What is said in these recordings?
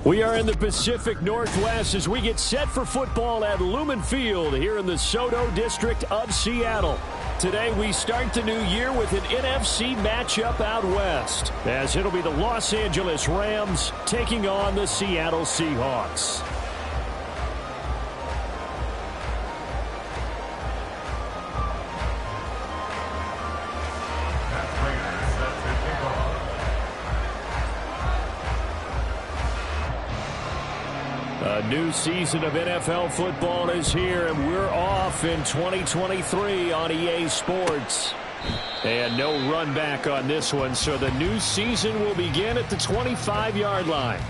We are in the Pacific Northwest as we get set for football at Lumen Field here in the Soto District of Seattle. Today we start the new year with an NFC matchup out west, as it'll be the Los Angeles Rams taking on the Seattle Seahawks. A new season of NFL football is here, and we're off in 2023 on EA Sports. And no run back on this one, so the new season will begin at the 25-yard line.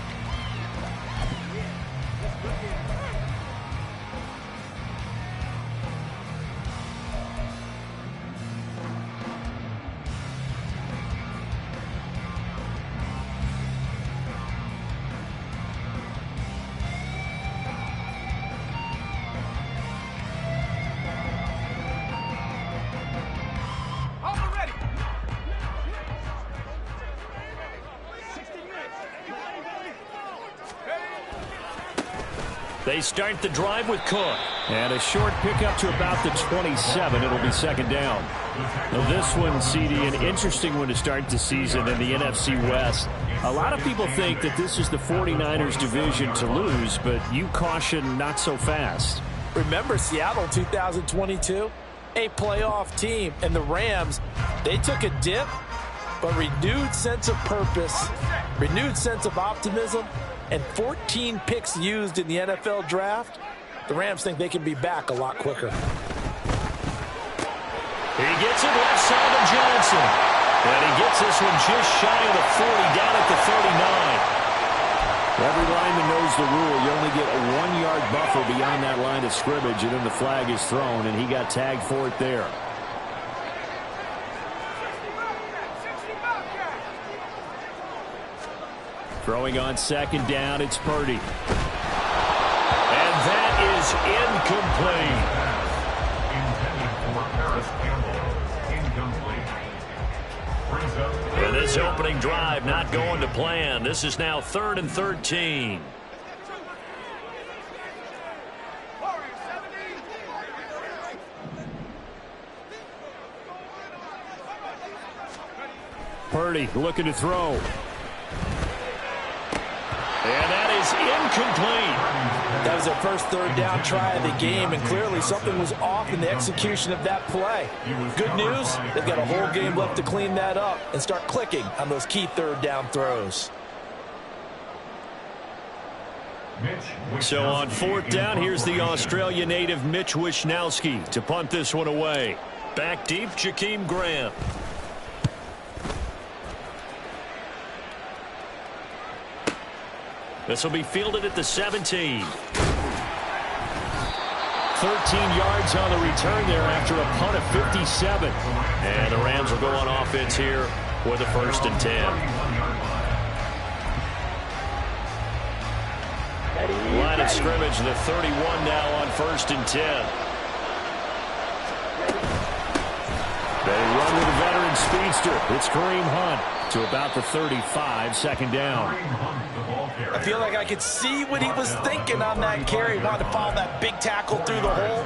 They start the drive with Cook. And a short pickup to about the 27. It'll be second down. Now this one, CD, an interesting one to start the season in the NFC West. A lot of people think that this is the 49ers division to lose, but you caution not so fast. Remember Seattle 2022? A playoff team. And the Rams, they took a dip, but renewed sense of purpose, renewed sense of optimism, and 14 picks used in the NFL draft. The Rams think they can be back a lot quicker. He gets it left side of Johnson. And he gets this one just shy of the 40, down at the 39. Every lineman knows the rule. You only get a 1-yard buffer beyond that line of scrimmage, and then the flag is thrown, and he got tagged for it there. Throwing on second down, it's Purdy. And that is incomplete. And this opening drive not going to plan. This is now 3rd and 13. Purdy looking to throw. And that is incomplete. That was their first third down try of the game, and clearly something was off in the execution of that play. Good news, they've got a whole game left to clean that up and start clicking on those key third down throws. So on 4th down, here's the Australia native Mitch Wishnowsky to punt this one away. Back deep, Jakeem Grant. This will be fielded at the 17. 13 yards on the return there after a punt of 57. And the Rams will go on offense here with a 1st and 10. Line of scrimmage, the 31 now on 1st and 10. They run with a veteran speedster. It's Kareem Hunt to about the 35, second down. I feel like I could see what he was thinking on that carry. Wanted to follow that big tackle through the hole.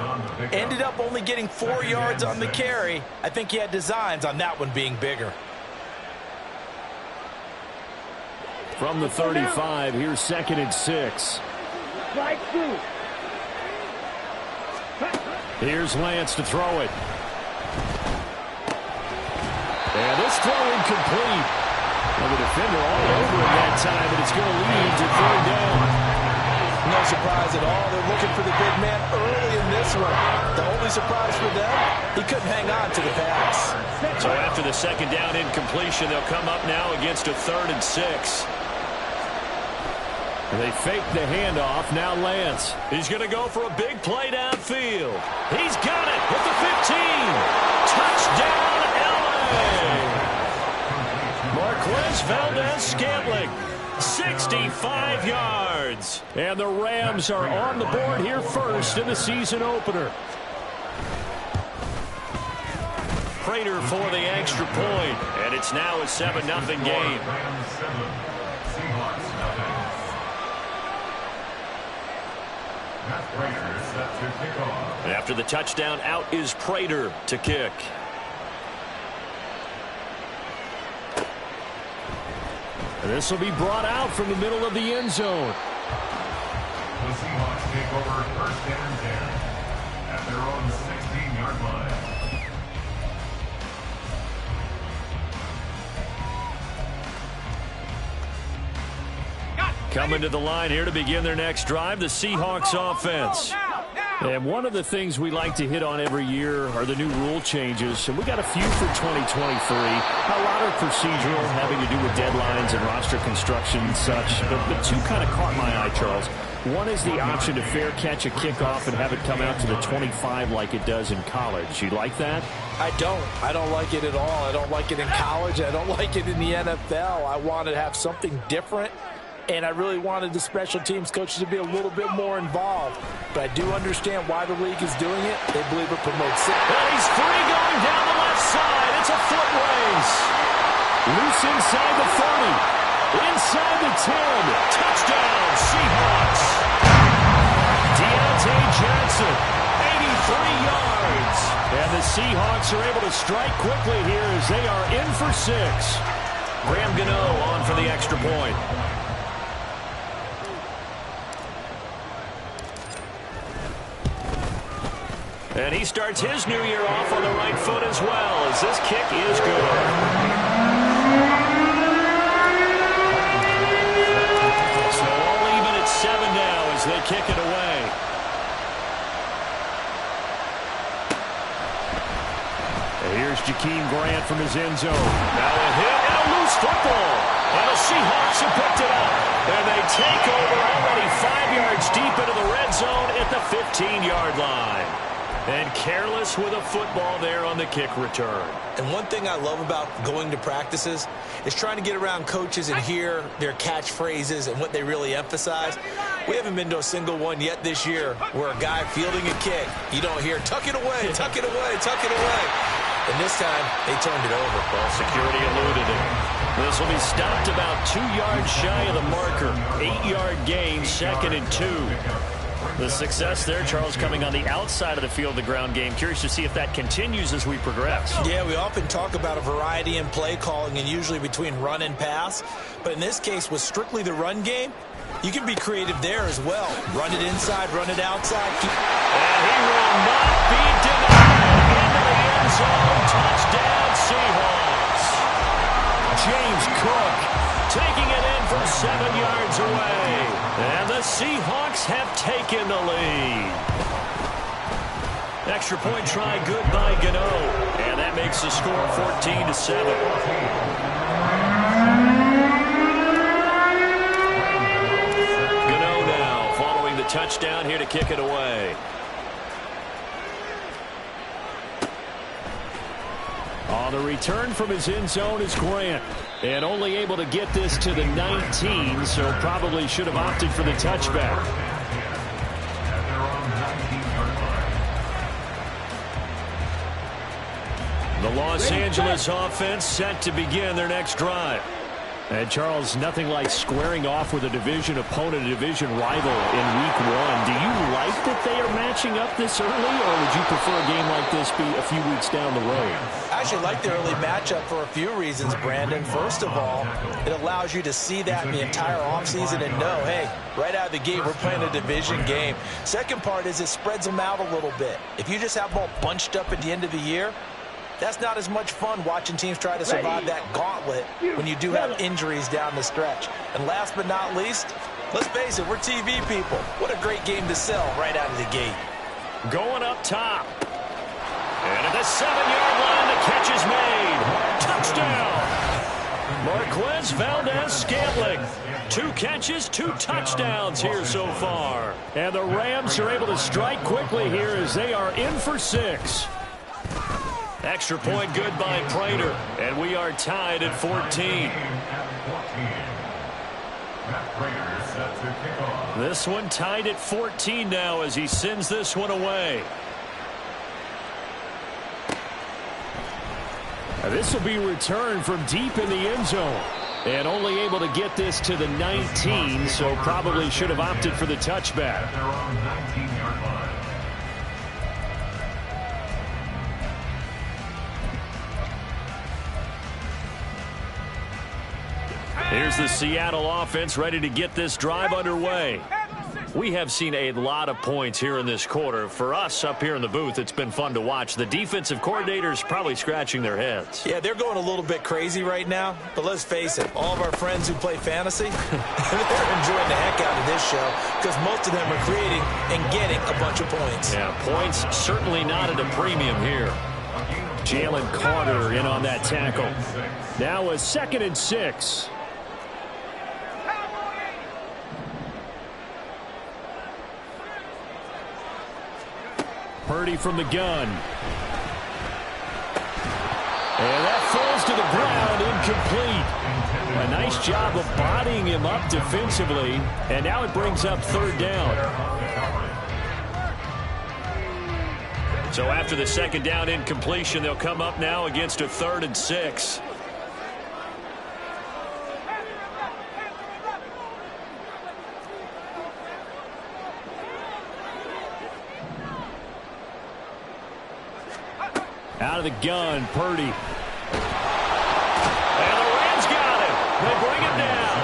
Ended up only getting 4 yards on the carry. I think he had designs on that one being bigger. From the 35, here's 2nd and 6. Here's Lance to throw it. And this throw incomplete. Well, the defender all over him that time, but it's going to lead to 3rd down. No surprise at all. They're looking for the big man early in this one. The only surprise for them, he couldn't hang on to the pass. So after the 2nd down incompletion, they'll come up now against a 3rd and 6. They fake the handoff. Now Lance. He's going to go for a big play downfield. He's got it with the 15. Touchdown, LA. Marquez Valdez-Scantling, 65 yards. And the Rams are on the board here first in the season opener. Prater for the extra point, and it's now a 7-0 game. After the touchdown, out is Prater to kick. This will be brought out from the middle of the end zone. The Seahawks take over first and 10 at their own 16-yard line. Coming to the line here to begin their next drive, the Seahawks offense. And one of the things we like to hit on every year are the new rule changes. And we got a few for 2023. A lot are procedural, having to do with deadlines and roster construction and such. But two kind of caught my eye, Charles. One is the option to fair catch a kickoff and have it come out to the 25 like it does in college. You like that? I don't. I don't like it at all. I don't like it in college. I don't like it in the NFL. I want to have something different. And I really wanted the special teams coaches to be a little bit more involved. But I do understand why the league is doing it. They believe it promotes it. And he's free going down the left side. It's a foot race. Loose inside the 30. Inside the 10. Touchdown, Seahawks. Deontay Johnson, 83 yards. And the Seahawks are able to strike quickly here as they are in for 6. Graham Gano on for the extra point. And he starts his new year off on the right foot as well, as this kick is good. So all even at 7 now as they kick it away. And here's Jakeem Grant from his end zone. Now a hit and a loose football. And the Seahawks have picked it up. And they take over already 5 yards deep into the red zone at the 15-yard line. And careless with a football there on the kick return. And one thing I love about going to practices is trying to get around coaches and hear their catchphrases and what they really emphasize. We haven't been to a single one yet this year where a guy fielding a kick, you don't hear, tuck it away, tuck it away, tuck it away. And this time, they turned it over. Well, security eluded it. This will be stopped about 2 yards shy of the marker. 8-yard gain, 2nd and 2. The success there, Charles, coming on the outside of the field, the ground game. Curious to see if that continues as we progress. Yeah, we often talk about a variety in play calling and usually between run and pass. But in this case, with strictly the run game, you can be creative there as well. Run it inside, run it outside. And he will not be denied. Into the end zone. Touchdown, Seahawks. James Cook taking it in from 7 yards away. And the Seahawks have taken the lead. Extra point try good by Gano. And that makes the score 14-7. Gano now following the touchdown here to kick it away. On the return from his end zone is Grant. And only able to get this to the 19, so probably should have opted for the touchback. The Los Angeles offense set to begin their next drive. And, Charles, nothing like squaring off with a division opponent, a division rival in Week 1. Do you like that they are matching up this early, or would you prefer a game like this be a few weeks down the road? I actually like the early matchup for a few reasons, Brandon. First of all, it allows you to see that in the entire offseason and know, hey, right out of the gate, we're playing a division game. Second part is it spreads them out a little bit. If you just have them all bunched up at the end of the year, that's not as much fun watching teams try to survive that gauntlet when you do have injuries down the stretch. And last but not least, let's face it, we're TV people. What a great game to sell right out of the gate. Going up top. And at the 7-yard line, the catch is made. Touchdown. Marquez Valdez-Scantling. 2 catches, 2 touchdowns here so far. And the Rams are able to strike quickly here as they are in for 6. Extra point good by Prater. And we are tied at 14. This one tied at 14 now as he sends this one away. This will be returned from deep in the end zone. And only able to get this to the 19, so probably should have opted for the touchback. At their own 19-yard line. Here's the Seattle offense ready to get this drive underway. We have seen a lot of points here in this quarter. For us up here in the booth, it's been fun to watch. The defensive coordinators probably scratching their heads. Yeah, they're going a little bit crazy right now. But let's face it, all of our friends who play fantasy, they're enjoying the heck out of this show because most of them are creating and getting a bunch of points. Yeah, points certainly not at a premium here. Jalen Carter in on that tackle. Now a 2nd and 6. Purdy from the gun. And that falls to the ground, incomplete. A nice job of bodying him up defensively. And now it brings up 3rd down. So after the 2nd down incompletion, they'll come up now against a 3rd and 6. Out of the gun, Purdy. And the Rams got him. They bring him down.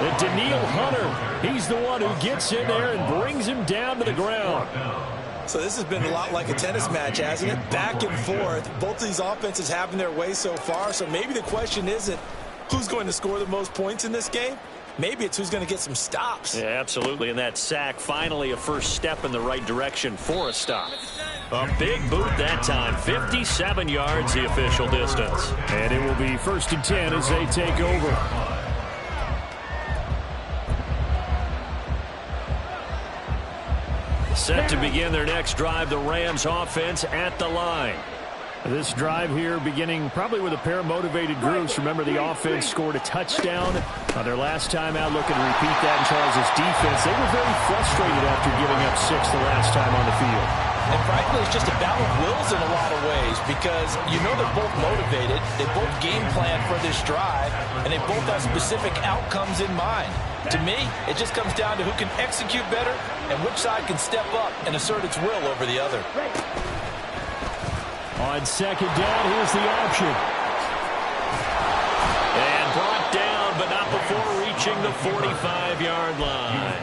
And Danielle Hunter, he's the one who gets in there and brings him down to the ground. So this has been a lot like a tennis match, hasn't it? Back and forth. Both of these offenses having their way so far. So maybe the question isn't who's going to score the most points in this game. Maybe it's who's going to get some stops. Yeah, absolutely. And that sack, finally a first step in the right direction for a stop. A big boot that time. 57 yards, the official distance. And it will be 1st and 10 as they take over. Set to begin their next drive, the Rams offense at the line. This drive here beginning probably with a pair of motivated groups. Remember, the offense scored a touchdown on their last time out. Looking to repeat that in Charles' defense. They were very frustrated after giving up 6 the last time on the field. And frankly, it's just a battle of wills in a lot of ways because you know they're both motivated. They both game plan for this drive, and they both have specific outcomes in mind. To me, it just comes down to who can execute better and which side can step up and assert its will over the other. On 2nd down, here's the option. And brought down, but not before reaching the 45-yard line.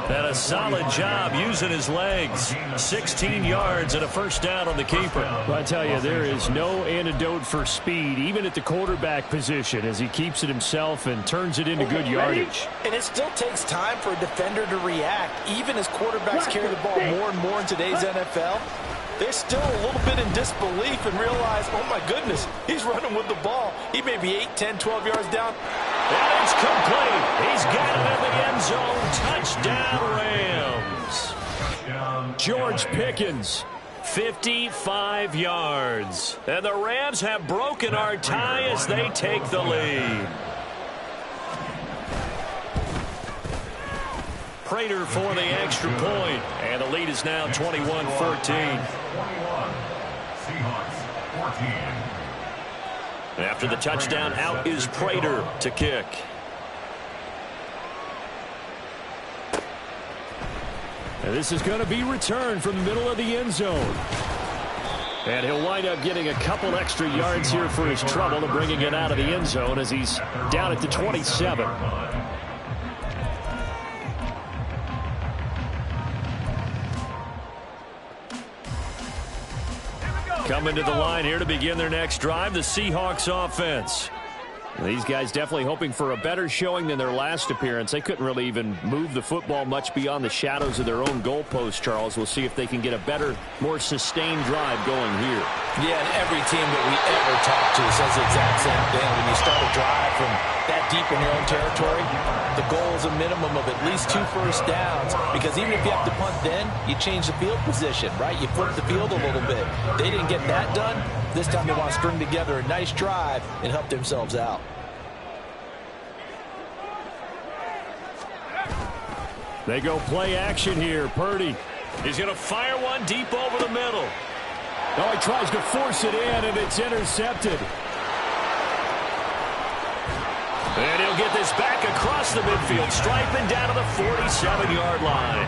And a solid job using his legs. 16 yards and a first down on the keeper. Well, I tell you, there is no antidote for speed, even at the quarterback position, as he keeps it himself and turns it into good yardage. And it still takes time for a defender to react. Even as quarterbacks carry the ball more and more in today's NFL, they're still a little bit in disbelief and realize, oh my goodness, he's running with the ball. He may be 8, 10, 12 yards down. And it's complete. He's got it in the end zone. Touchdown, Rams. George Pickens, 55 yards. And the Rams have broken our tie as they take the lead. Prater for the extra point. And the lead is now 21-14. 21. Seahawks 14. After the touchdown, out is Prater to kick. And this is going to be returned from the middle of the end zone. And he'll wind up getting a couple extra yards here for his trouble and bringing it out of the end zone as he's down at the 27. Coming to the line here to begin their next drive, the Seahawks offense. These guys definitely hoping for a better showing than their last appearance. They couldn't really even move the football much beyond the shadows of their own goalpost, Charles. We'll see if they can get a better, more sustained drive going here. Yeah, and every team that we ever talk to says the exact same thing. When you start a drive from that deep in your own territory, the goal is a minimum of at least 2 first downs, because even if you have to punt then, you change the field position, right? You flip the field a little bit. They didn't get that done. This time they want to string together a nice drive and help themselves out. They go play action here. Purdy. He's going to fire one deep over the middle. Oh, he tries to force it in, and it's intercepted. And he'll get this back across the midfield stripe and down to the 47-yard line.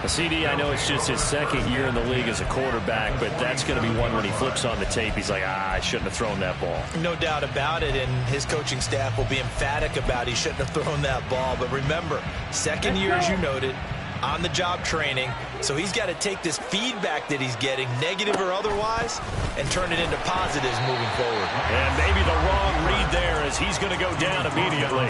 CD, I know it's just his second year in the league as a quarterback, but that's going to be one when he flips on the tape. He's like, I shouldn't have thrown that ball. No doubt about it, and his coaching staff will be emphatic about he shouldn't have thrown that ball. But remember, second year, as you noted, on-the-job training, so he's got to take this feedback that he's getting, negative or otherwise, and turn it into positives moving forward. And maybe the wrong read there as he's going to go down immediately.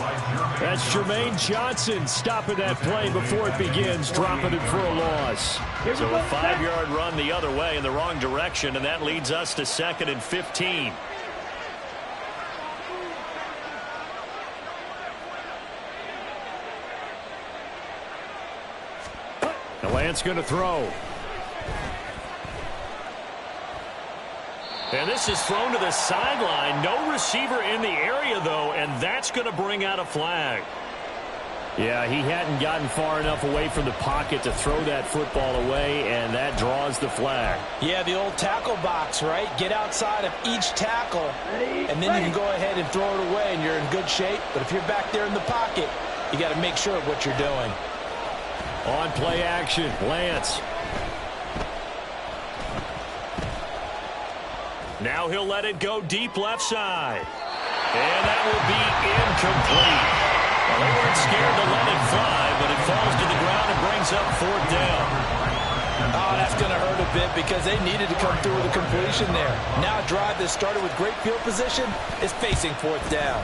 That's Jermaine Johnson stopping that play before it begins, dropping it for a loss. So a 5-yard run the other way in the wrong direction, and that leads us to 2nd and 15. Lance going to throw. And this is thrown to the sideline. No receiver in the area, though, and that's going to bring out a flag. Yeah, he hadn't gotten far enough away from the pocket to throw that football away, and that draws the flag. Yeah, the old tackle box, right? Get outside of each tackle, and then you can go ahead and throw it away, and you're in good shape. But if you're back there in the pocket, you got to make sure of what you're doing. On play action, Lance. Now he'll let it go deep left side. And that will be incomplete. Well, they weren't scared to let it fly, but it falls to the ground and brings up 4th down. Oh, that's going to hurt a bit because they needed to come through with a completion there. Now a drive that started with great field position is facing 4th down.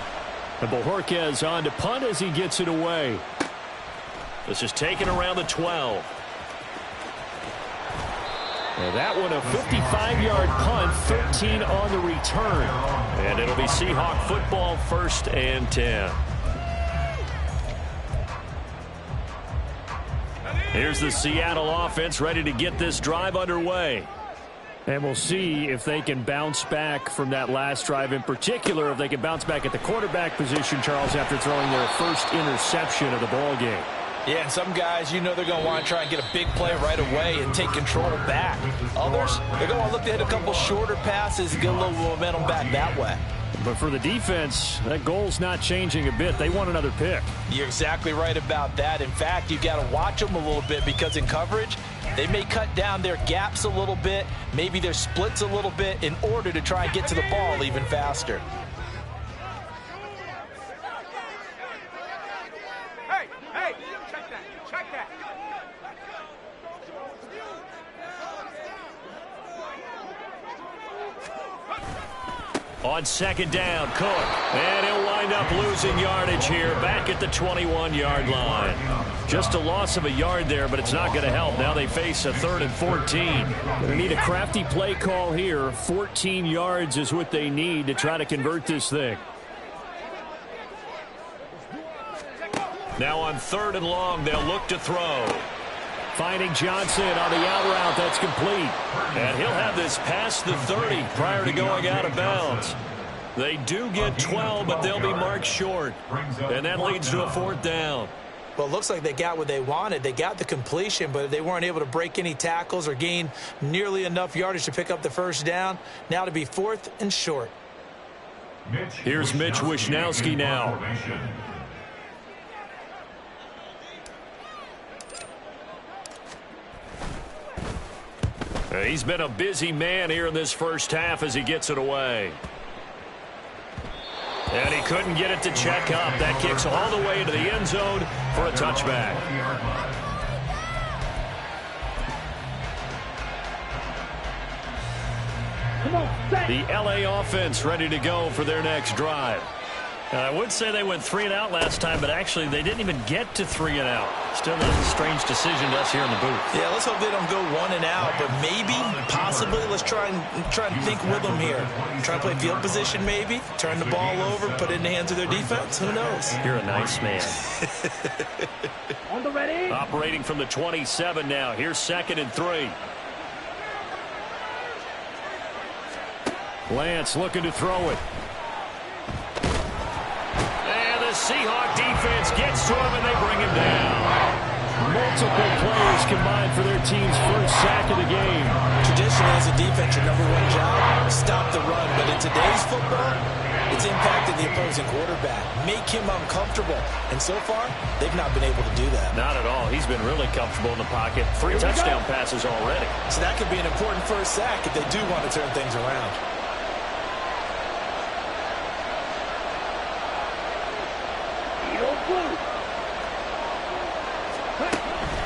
And Bojorquez on to punt as he gets it away. This is taken around the 12. And that one a 55-yard punt, 13 on the return. And it'll be Seahawk football, 1st and 10. Here's the Seattle offense ready to get this drive underway. And we'll see if they can bounce back from that last drive, in particular if they can bounce back at the quarterback position, Charles, after throwing their first interception of the ball game. Yeah, and some guys, you know they're going to want to try and get a big play right away and take control back. Others, they're going to want to look to hit a couple shorter passes and get a little momentum back that way. But for the defense, that goal's not changing a bit. They want another pick. You're exactly right about that. In fact, you've got to watch them a little bit because in coverage, they may cut down their gaps a little bit, maybe their splits a little bit in order to try and get to the ball even faster. On 2nd down, Cook. And he'll wind up losing yardage here back at the 21-yard line. Just a loss of a yard there, but it's not going to help. Now they face a 3rd and 14. Going to need a crafty play call here. 14 yards is what they need to try to convert this thing. Now on 3rd and long, they'll look to throw. Finding Johnson on the out route. That's complete. And he'll have this past the 30 prior to going out of bounds. They do get 12, but they'll be marked short. And that leads to a 4th down. Well, it looks like they got what they wanted. They got the completion, but they weren't able to break any tackles or gain nearly enough yardage to pick up the 1st down. Now to be 4th and short. Here's Mitch Wishnowsky now. He's been a busy man here in this first half as he gets it away. And he couldn't get it to check up. That kicks all the way into the end zone for a touchback. The LA offense ready to go for their next drive. I would say they went 3 and out last time, but actually they didn't even get to 3 and out. Still a strange decision to us here in the booth. Yeah, let's hope they don't go 1 and out, but maybe, possibly, let's try and think with them here. Try to play field position maybe, turn the ball over, put it in the hands of their defense. Who knows? You're a nice man. On the ready. Operating from the 27 now. Here's 2nd and 3. Lance looking to throw it. The Seahawk defense gets to him and they bring him down. Multiple players combined for their team's first sack of the game. Traditionally, as a defense, your #1 job, stop the run. But in today's football, It's impacted the opposing quarterback, make him uncomfortable. And so far, they've not been able to do that. Not at all. He's been really comfortable in the pocket. 3 touchdown passes already. So that could be an important first sack if they do want to turn things around.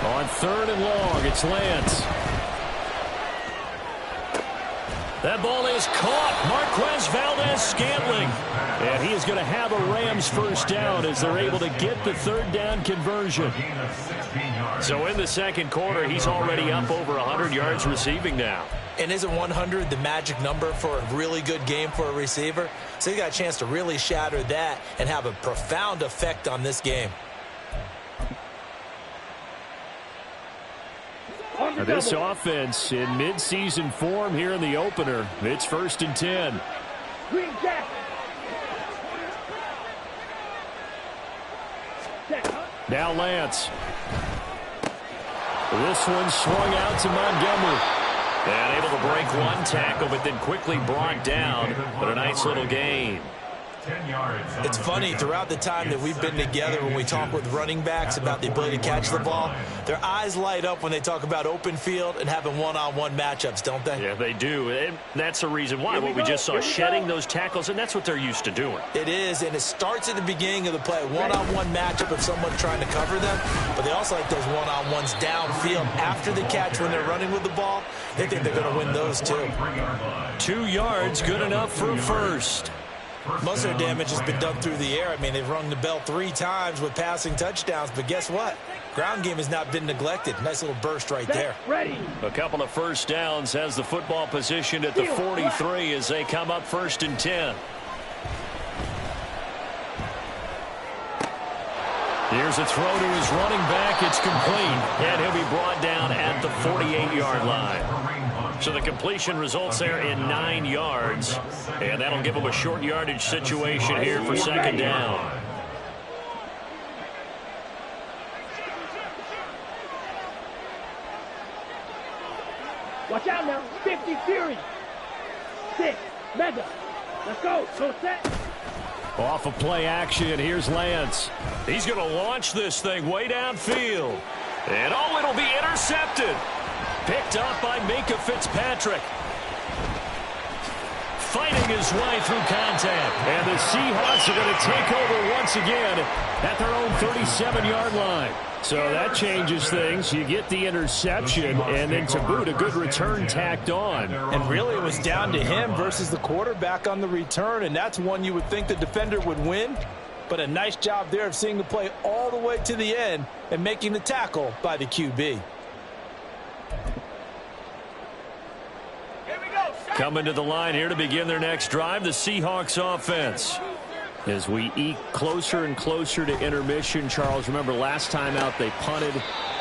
On 3rd and long, it's Lance. That ball is caught. Marquez Valdez-Scantling. And he is going to have a Rams first down as they're able to get the 3rd down conversion. So in the second quarter, he's already up over 100 yards receiving now. And isn't 100 the magic number for a really good game for a receiver? So he got a chance to really shatter that and have a profound effect on this game. This offense in midseason form here in the opener. It's 1st and 10. Now Lance. This one swung out to Montgomery. And able to break one tackle, but then quickly brought down. But a nice little gain. It's funny, throughout the time that we've been together, when we talk with running backs about the ability to catch the ball, their eyes light up when they talk about open field and having one-on-one matchups, don't they? Yeah, they do. And that's the reason why. What we just saw, shedding those tackles, and that's what they're used to doing. It is, and it starts at the beginning of the play. One-on-one matchup of someone trying to cover them, but they also like those one-on-ones downfield after the catch when they're running with the ball. They think they're going to win those, too. 2 yards, good enough for a first. Most of their damage has been done through the air. I mean, they've rung the bell 3 times with passing touchdowns, but guess what? Ground game has not been neglected. Nice little burst right there. A couple of first downs, has the football positioned at the 43 as they come up 1st and 10. Here's a throw to his running back. It's complete, and he'll be brought down at the 48-yard line. So the completion results there in 9 yards, and that'll give them a short yardage situation here for 2nd down. Watch out now. 50 Fury. 6. Mega. Let's go. Go set. Off of play action, here's Lance. He's going to launch this thing way downfield. And oh, it'll be intercepted. Picked up by Minka Fitzpatrick. Fighting his way through contact. And the Seahawks are going to take over once again at their own 37-yard line. So that changes things. You get the interception, and then to boot, a good return tacked on. And really, it was down to him versus the quarterback on the return, and that's one you would think the defender would win. But a nice job there of seeing the play all the way to the end and making the tackle by the QB. Coming to the line here to begin their next drive, the Seahawks offense. As we eke closer and closer to intermission, Charles, remember last time out they punted.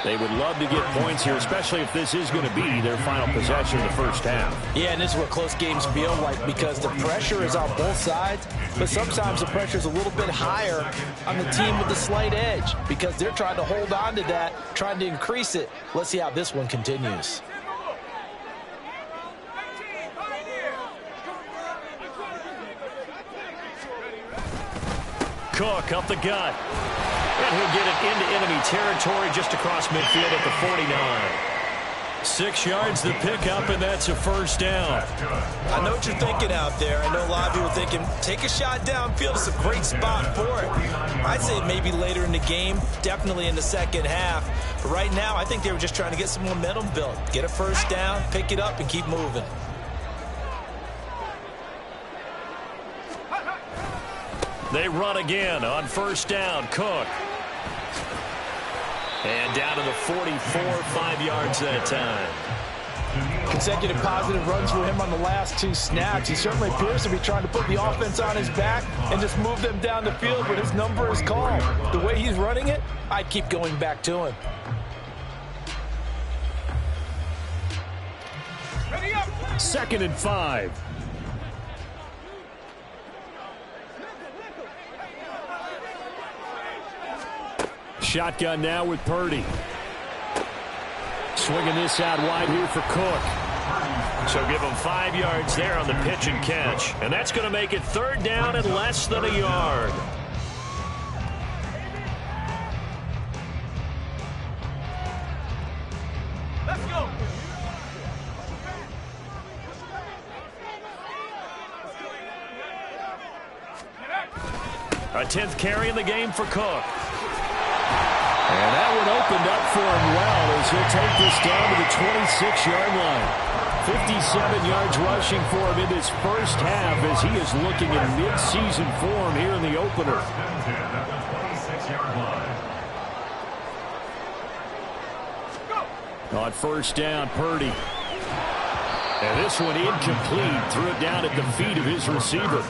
They would love to get points here, especially if this is going to be their final possession of the first half. Yeah, and this is what close games feel like because the pressure is on both sides, but sometimes the pressure is a little bit higher on the team with the slight edge because they're trying to hold on to that, trying to increase it. Let's see how this one continues. Cook up the gut. And he'll get it into enemy territory just across midfield at the 49. 6 yards the pickup, and that's a first down. I know what you're thinking out there. I know a lot of you are thinking, take a shot downfield. It's a great spot for it. I'd say maybe later in the game, definitely in the second half. But right now, I think they were just trying to get some momentum built. Get a first down, pick it up, and keep moving. They run again on first down. Cook. And down to the 44, 5 yards that time. Consecutive positive runs for him on the last 2 snaps. He certainly appears to be trying to put the offense on his back and just move them down the field, but his number is called. The way he's running it, I'd keep going back to him. Second and 5. Shotgun now with Purdy. Swinging this out wide here for Cook. So give him 5 yards there on the pitch and catch. And that's going to make it 3rd down and less than a yard. Let's go. A 10th carry in the game for Cook. And that one opened up for him well as he'll take this down to the 26-yard line. 57 yards rushing for him in this first half as he is looking in mid-season form here in the opener. On 1st down, Purdy. And this one incomplete. Threw it down at the feet of his receiver.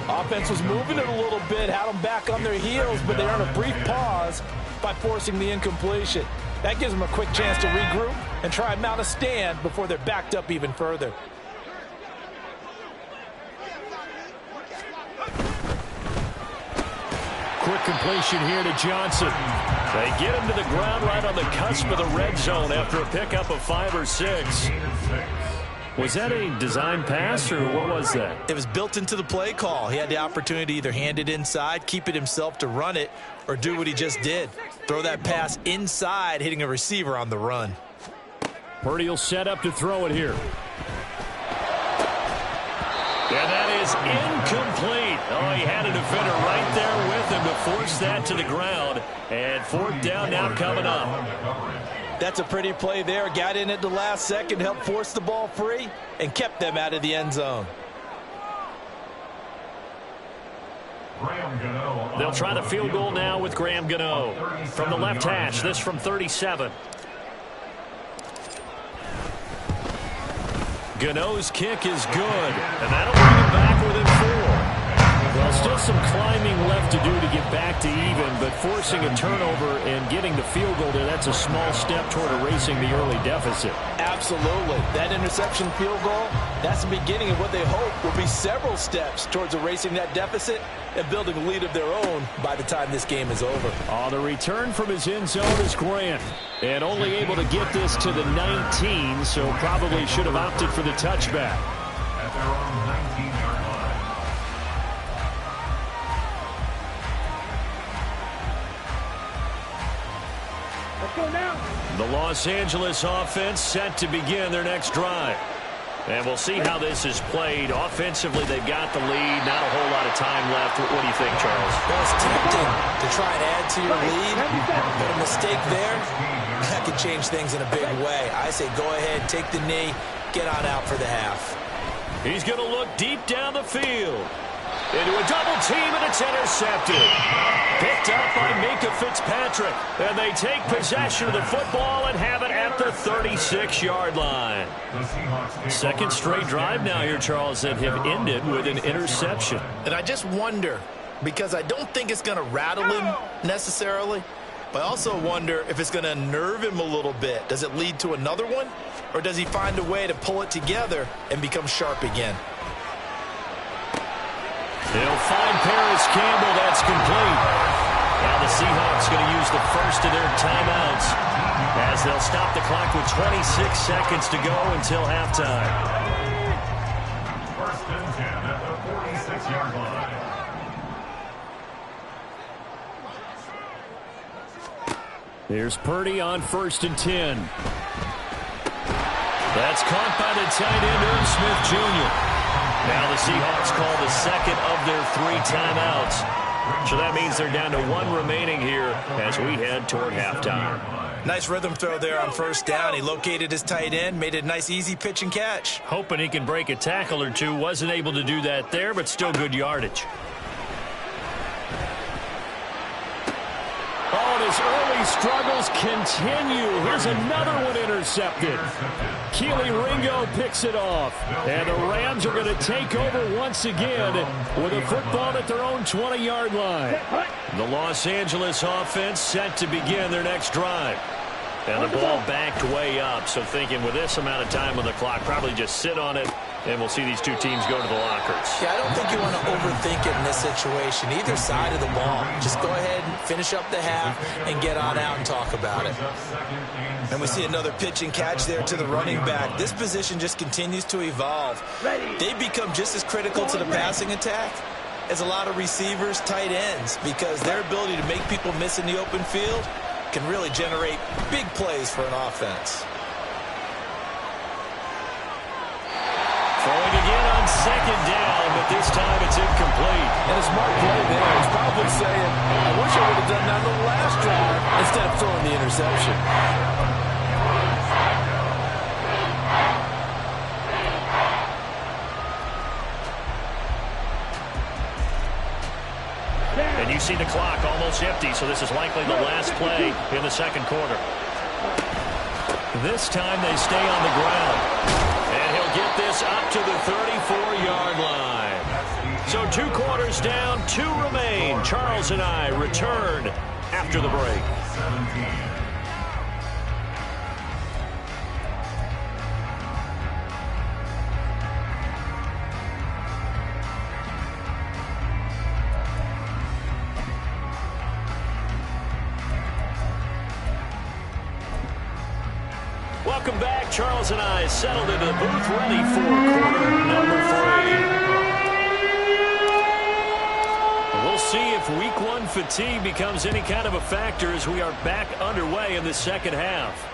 Offense was moving it a little bit, had them back on their heels, but they earned a brief pause by forcing the incompletion. That gives them a quick chance to regroup and try and mount a stand before they're backed up even further. Quick completion here to Johnson. They get him to the ground right on the cusp of the red zone after a pickup of 5 or 6. Was that a design pass, or what was that? It was built into the play call. He had the opportunity to either hand it inside, keep it himself to run it, or do what he just did. Throw that pass inside, hitting a receiver on the run. Purdy will set up to throw it here. And that is incomplete. Oh, he had a defender right there with him to force that to the ground. And 4th down now coming up. That's a pretty play there. Got in at the last second, helped force the ball free, and kept them out of the end zone. They'll try the field goal now with Graham Gano. From the left hash, this from 37. Gano's kick is good, and that'll bring him back within 4. Well, still some climbing left to do to get back to even, but forcing a turnover and getting the field goal there, that's a small step toward erasing the early deficit. Absolutely. That interception field goal, that's the beginning of what they hope will be several steps towards erasing that deficit and building a lead of their own by the time this game is over. On the return from his end zone is Grant, and only able to get this to the 19, so probably should have opted for the touchback. At their own 19-yard line. Let's go now. The Los Angeles offense set to begin their next drive. And we'll see how this is played. Offensively, they've got the lead. Not a whole lot of time left. What do you think, Charles? Well, it's tempting to try and add to your lead, but a mistake there, that could change things in a big way. I say go ahead, take the knee, get on out for the half. He's going to look deep down the field. Into a double team, and it's intercepted. Picked up by Minka Fitzpatrick. And they take possession of the football and have it at the 36-yard line. Second straight drive now here, Charles, that have ended with an interception. And I just wonder, because I don't think it's going to rattle him necessarily, but I also wonder if it's going to unnerve him a little bit. Does it lead to another one? Or does he find a way to pull it together and become sharp again? They'll find Paris Campbell. That's complete. Now the Seahawks going to use the first of their timeouts as they'll stop the clock with 26 seconds to go until halftime. 1st and 10 at the 46-yard line. Here's Purdy on 1st and 10. That's caught by the tight end, Irv Smith Jr. Now the Seahawks call the second of their 3 timeouts. So that means they're down to 1 remaining here as we head toward halftime. Nice rhythm throw there on 1st down. He located his tight end, made it a nice easy pitch and catch. Hoping he can break a tackle or two. Wasn't able to do that there, but still good yardage. Oh, and his early struggles continue. Here's another one intercepted. Keely Ringo picks it off. And the Rams are going to take over once again with a football at their own 20-yard line. The Los Angeles offense set to begin their next drive. And the ball backed way up. So thinking with this amount of time on the clock, probably just sit on it And we'll see these two teams go to the lockers. Yeah, I don't think you want to overthink it in this situation. Either side of the ball. Just go ahead and finish up the half and get on out and talk about it. And we see another pitch and catch there to the running back. This position just continues to evolve. They become just as critical to the passing attack as a lot of receivers, tight ends, because their ability to make people miss in the open field can really generate big plays for an offense. Throwing again on second down, but this time it's incomplete. And a smart play there. He's probably saying, I wish I would have done that on the last drive instead of throwing the interception. And you see the clock almost empty, so this is likely the last play in the second quarter. This time they stay on the ground. And he'll get this up to the 34-yard line. So 2 quarters down, 2 remain. Charles and I return after the break. 17. Welcome back. Charles and I settled into the booth, ready for quarter number 3. We'll see if week 1 fatigue becomes any kind of a factor as we are back underway in the second half.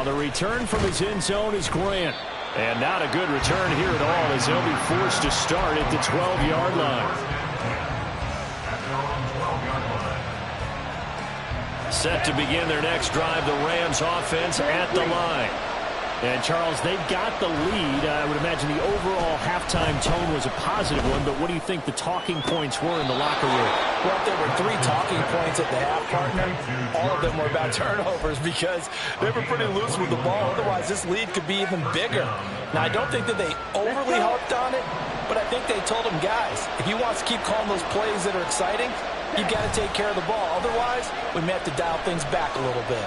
The return from his end zone is Grant. And not a good return here at all as they'll be forced to start at the 12-yard line. Set to begin their next drive, the Rams offense at the line. And, Charles, they've got the lead. I would imagine the overall halftime tone was a positive one, but what do you think the talking points were in the locker room? Well, there were 3 talking points at the half, partner. All of them were about turnovers because they were pretty loose with the ball. Otherwise, this lead could be even bigger. Now, I don't think that they overly harped on it, but I think they told them, guys, if you want to keep calling those plays that are exciting, you've got to take care of the ball. Otherwise, we may have to dial things back a little bit.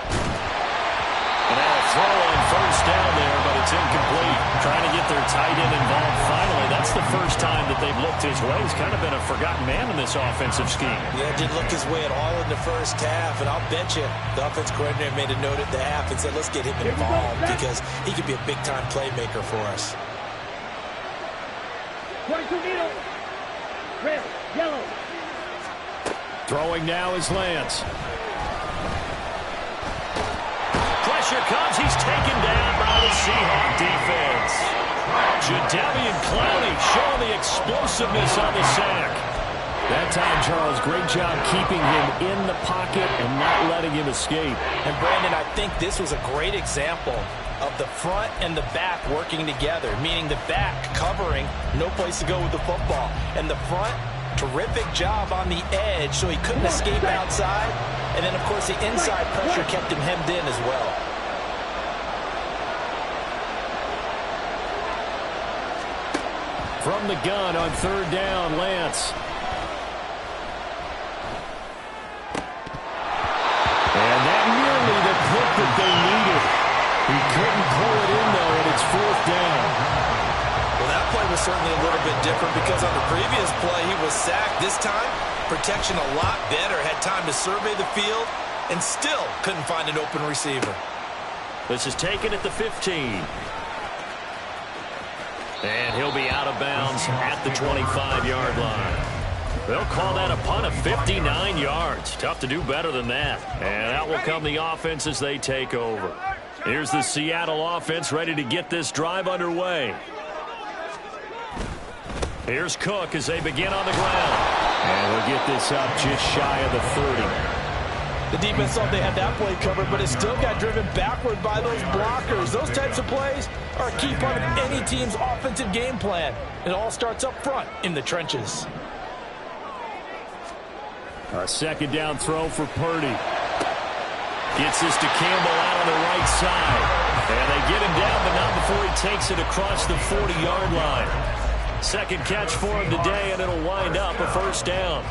And now a throw on first down there, but it's incomplete. Trying to get their tight end involved finally. That's the first time that they've looked his way. He's kind of been a forgotten man in this offensive scheme. Yeah, didn't look his way at all in the first half. And I'll bet you the offense coordinator made a note at the half and said, let's get him involved because he could be a big-time playmaker for us. 22 meters. Red, yellow. Throwing now is Lance. Pressure comes. He's taken down by the Seahawk defense. Jadeveon Clowney showing the explosiveness on the sack. That time, Charles, great job keeping him in the pocket and not letting him escape. And, Brandon, I think this was a great example of the front and the back working together, meaning the back covering, no place to go with the football, and the front, terrific job on the edge so he couldn't escape outside. And then, of course, the inside pressure kept him hemmed in as well. From the gun on third down, Lance. And that nearly the pick that they needed. He couldn't pull it in, though, and it's fourth down. Well, that play was certainly a little bit different because on the previous play, he was sacked. This time, protection a lot better. Had time to survey the field and still couldn't find an open receiver. This is taken at the 15. And he'll be out of bounds at the 25-yard line. They'll call that a punt of 59 yards. Tough to do better than that. And out will come the offense as they take over. Here's the Seattle offense ready to get this drive underway. Here's Cook as they begin on the ground. And we'll get this up just shy of the 30. The defense thought they had that play covered, but it still got driven backward by those blockers. Those types of plays are a key part of any team's offensive game plan. It all starts up front in the trenches. A second down throw for Purdy. Gets this to Campbell out on the right side. And they get him down, but not before he takes it across the 40-yard line. Second catch for him today, and it'll wind up a first down.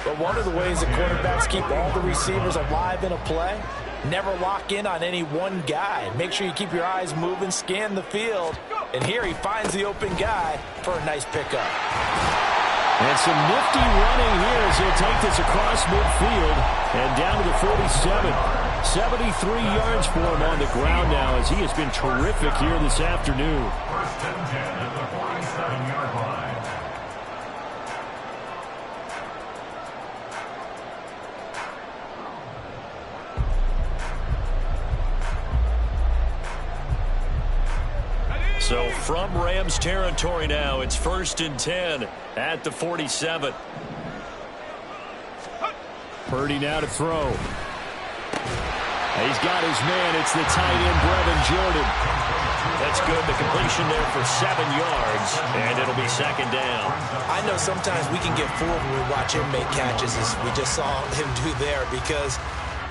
But one of the ways that quarterbacks keep all the receivers alive in a play Never lock in on any one guy. Make sure you keep your eyes moving, scan the field. And here he finds the open guy for a nice pickup. And some nifty running here as he'll take this across midfield and down to the 47. 73 yards for him on the ground now as he has been terrific here this afternoon. First and 10 at the 47-yard line. So from Rams territory now, it's first and 10 at the 47. Purdy now to throw. He's got his man. It's the tight end, Brevin Jordan. That's good. The completion there for 7 yards, and it'll be second down. I know sometimes we can get fooled when we watch him make catches, as we just saw him do there, because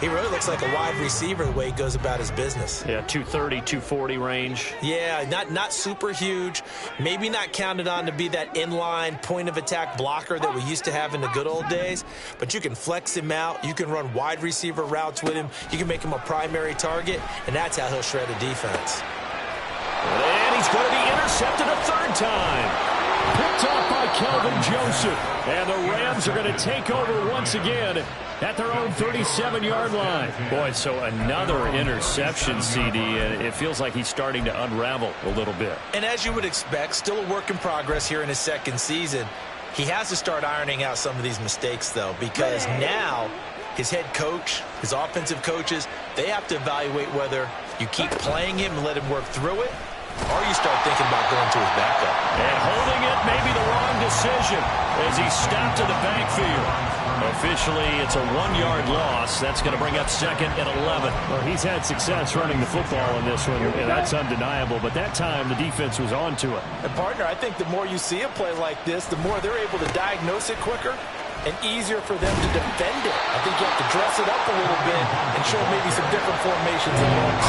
he really looks like a wide receiver the way he goes about his business. Yeah, 230, 240 range. Yeah, not super huge. Maybe not counted on to be that inline point-of-attack blocker that we used to have in the good old days. But you can flex him out. You can run wide receiver routes with him. You can make him a primary target, and that's how he'll shred a defense. And he's going to be intercepted a third time. Picked off by Kelvin Joseph. And the Rams are going to take over once again at their own 37-yard line. Boy, so another interception, CD, and it feels like he's starting to unravel a little bit. And as you would expect, still a work in progress here in his second season. He has to start ironing out some of these mistakes, though, because now his head coach, his offensive coaches, they have to evaluate whether you keep playing him and let him work through it, or you start thinking about going to his backup. And holding it may be the wrong decision as he stopped in the backfield. Officially, it's a 1-yard loss. That's going to bring up second and 11. Well, he's had success running the football in this one, and that's undeniable. But that time, the defense was on to it. And, partner, I think the more you see a play like this, the more they're able to diagnose it quicker and easier for them to defend it. I think you have to dress it up a little bit and show maybe some different formations at once.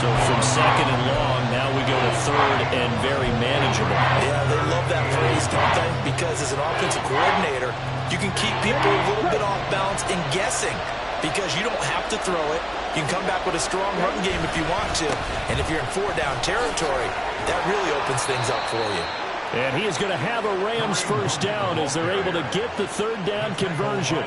So from second and long, now we go to third and very manageable. Yeah, they love that phrase, don't they? Because as an offensive coordinator, you can keep people a little bit off balance and guessing because you don't have to throw it. You can come back with a strong run game if you want to. And if you're in 4-down territory, that really opens things up for you. And he is going to have a Rams first down as they're able to get the third down conversion.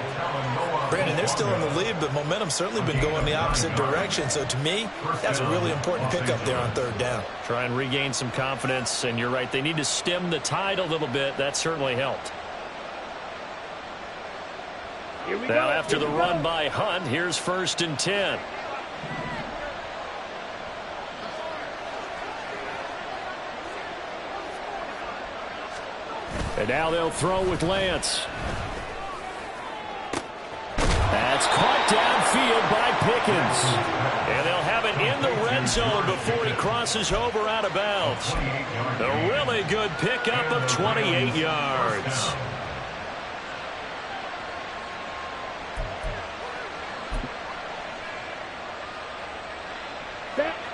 Brandon, they're still in the lead, but momentum's certainly been going the opposite direction. So to me, that's a really important pickup there on third down. Try and regain some confidence, and you're right, they need to stem the tide a little bit. That certainly helped. Now after the run by Hunt, here's first and 10. And now they'll throw with Lance. That's caught downfield by Pickens. And they'll have it in the red zone before he crosses over out of bounds. A really good pickup of 28 yards.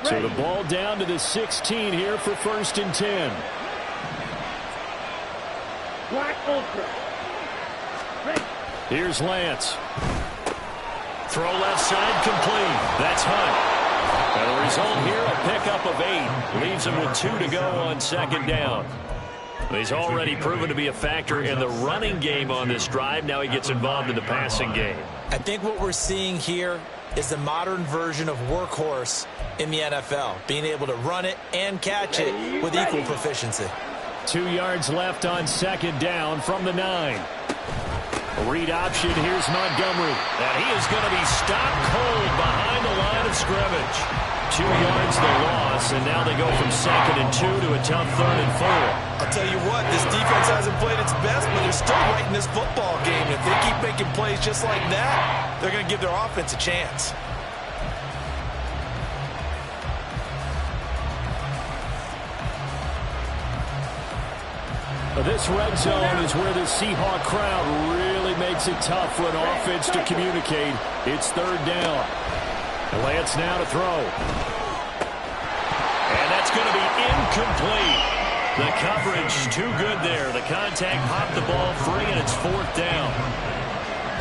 So the ball down to the 16 here for first and 10. Black Ultra. Ready. Here's Lance. Throw left side complete. That's Hunt. And the result here, a pickup of 8. Leaves him with 2 to go on second down. He's already proven to be a factor in the running game on this drive. Now he gets involved in the passing game. I think what we're seeing here is the modern version of workhorse in the NFL, being able to run it and catch it with equal proficiency. 2 yards left on second down from the 9. A read option. Here's Montgomery. And he is going to be stopped cold behind the line of scrimmage. 2 yards the loss, and now they go from second and 2 to a tough third and 4. I'll tell you what, this defense hasn't played its best, but they're still right in this football game. If they keep making plays just like that, they're going to give their offense a chance. This red zone is where the Seahawk crowd really makes it tough for an offense to communicate. It's third down. Lance now to throw. And that's going to be incomplete. The coverage too good there. The contact popped the ball free, and it's fourth down.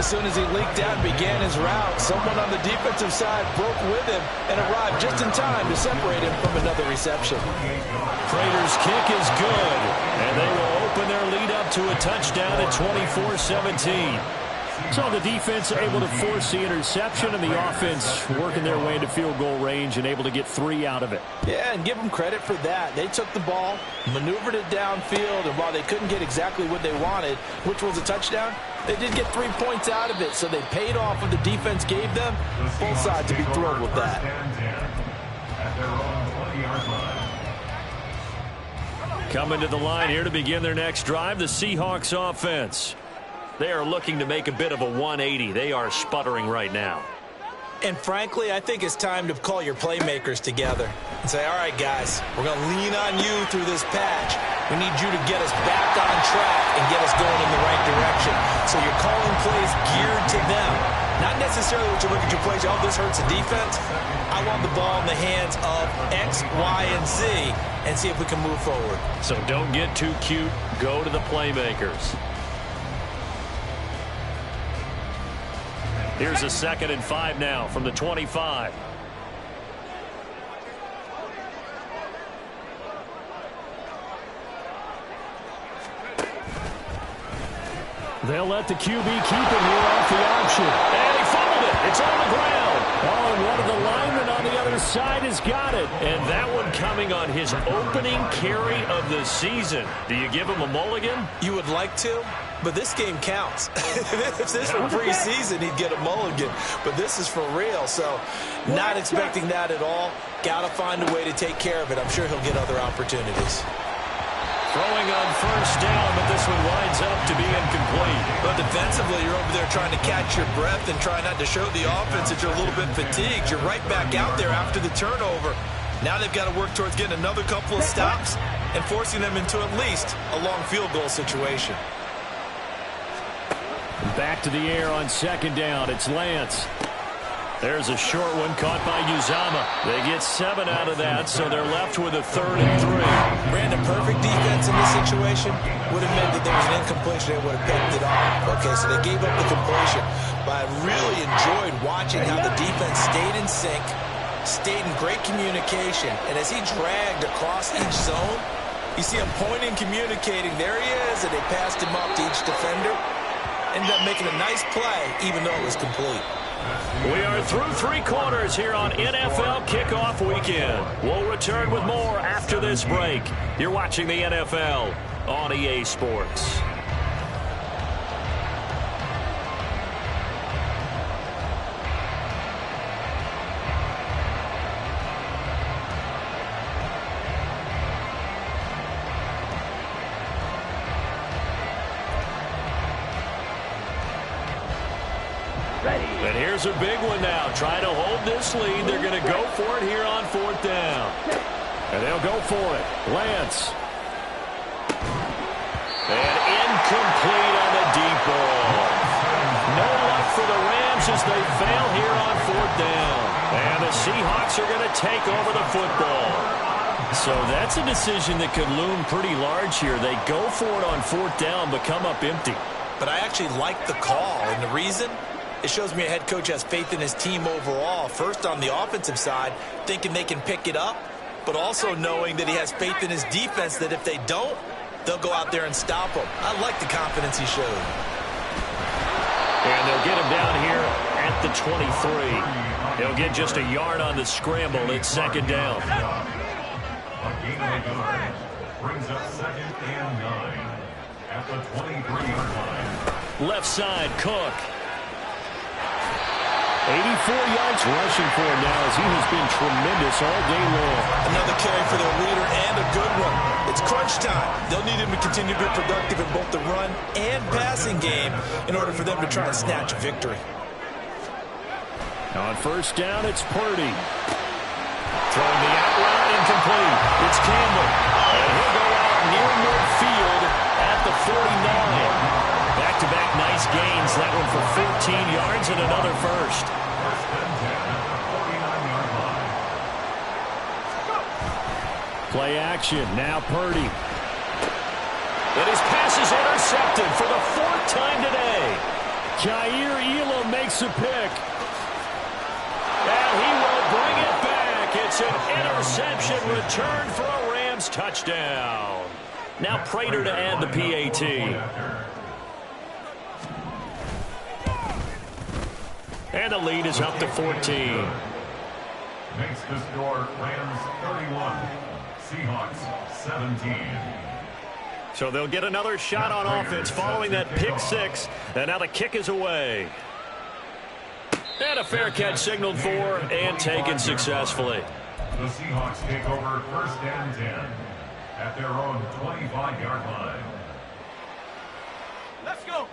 As soon as he leaked out and began his route, someone on the defensive side broke with him and arrived just in time to separate him from another reception. Prater's kick is good, and they will open their lead up to a touchdown at 24-17. So the defense able to force the interception, and the offense working their way into field goal range and able to get 3 out of it. Yeah, and give them credit for that. They took the ball, maneuvered it downfield, and while they couldn't get exactly what they wanted, which was a touchdown, they did get 3 points out of it, so they paid off what the defense gave them. Both sides to be thrilled with that. At their own 20-yard line. Coming to the line here to begin their next drive, the Seahawks offense. They are looking to make a bit of a 180. They are sputtering right now. And frankly, I think it's time to call your playmakers together and say, all right, guys, we're going to lean on you through this patch. We need you to get us back on track and get us going in the right direction. So you're calling plays geared to them. Not necessarily what you look at your plays, oh, this hurts the defense. I want the ball in the hands of X, Y, and Z and see if we can move forward. So don't get too cute. Go to the playmakers. Here's a 2nd and 5 now from the 25. They'll let the QB keep him here off the option. And he fumbled it. It's on the ground. Oh, and one of the linemen on the other side has got it. And that one coming on his opening carry of the season. Do you give him a mulligan? You would like to, but this game counts. If this were preseason, he'd get a mulligan. But this is for real, so not expecting that at all. Got to find a way to take care of it. I'm sure he'll get other opportunities. Throwing on first down, but this one winds up to be incomplete. But defensively, you're over there trying to catch your breath and try not to show the offense that you're a little bit fatigued. You're right back out there after the turnover. Now they've got to work towards getting another couple of stops and forcing them into at least a long field goal situation. Back to the air on 2nd down. It's Lance. There's a short one caught by Uzama. They get 7 out of that, so they're left with a 3rd and 3. Brandon, perfect defense in this situation would have meant that there was an incompletion. They would have picked it off. Okay, so they gave up the completion. But I really enjoyed watching how the defense stayed in sync, stayed in great communication, and as he dragged across each zone, you see him pointing, communicating. There he is, and they passed him up to each defender. Ended up making a nice play, even though it was complete. We are through 3 quarters here on NFL Kickoff Weekend. We'll return with more after this break. You're watching the NFL on EA Sports. And here's a big one now. Trying to hold this lead. They're going to go for it here on 4th down. And they'll go for it. Lance. And incomplete on the deep ball. No luck for the Rams as they fail here on 4th down. And the Seahawks are going to take over the football. So that's a decision that could loom pretty large here. They go for it on 4th down, but come up empty. But I actually like the call, and the reason? It shows me a head coach has faith in his team overall. First on the offensive side, thinking they can pick it up, but also knowing that he has faith in his defense that if they don't, they'll go out there and stop them. I like the confidence he showed. And they'll get him down here at the 23. He'll get just a yard on the scramble. It's 2nd down. A gain of a yard brings up 2nd and 9 at the 23-yard line. Left side, Cook. 84 yards rushing for him now as he has been tremendous all day long. Another carry for their leader and a good one. It's crunch time. They'll need him to continue to be productive in both the run and passing game in order for them to try and snatch a victory. On 1st down, it's Purdy. Throwing the out route incomplete. It's Campbell. And he'll go out near midfield at the 49. Back-to-back nice gains. That one for 14 yards and another first. Play action. Now Purdy. And his pass is intercepted for the 4th time today. Kaiir Elam makes a pick. And he will bring it back. It's an interception return for a Rams touchdown. Now Prater to add the PAT. And the lead is up to 14. Makes the score Rams 31, Seahawks 17. So they'll get another shot on offense following that pick six. And now the kick is away. And a fair catch signaled for and taken successfully. The Seahawks take over 1st and 10 at their own 25-yard line. Let's go.